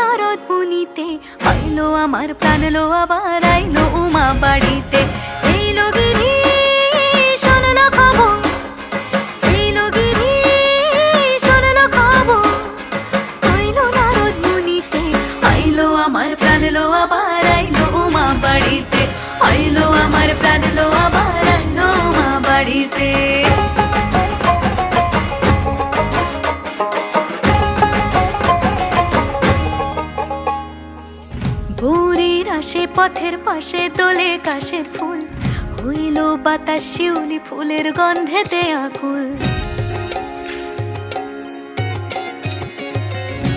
নারদ মুনিতে, আইলো আমার প্রাণ লো আবার আইলো উমা বাড়িতে। এইলো গিরি শুনলো খবর, এইলো গিরি শুনলো খবর, আইলো নারদ মুনিতে, আইলো আমার প্রাণ লো আবার আইলো উমা বাড়িতে, আইলো আমার প্রাণ লো আবার আইলো উমা বাড়িতে। ভোরের আসে পথের পাশে তোলে কাশের ফুল, হইল বাতাস শিউলি ফুলের গন্ধেতে আকুল।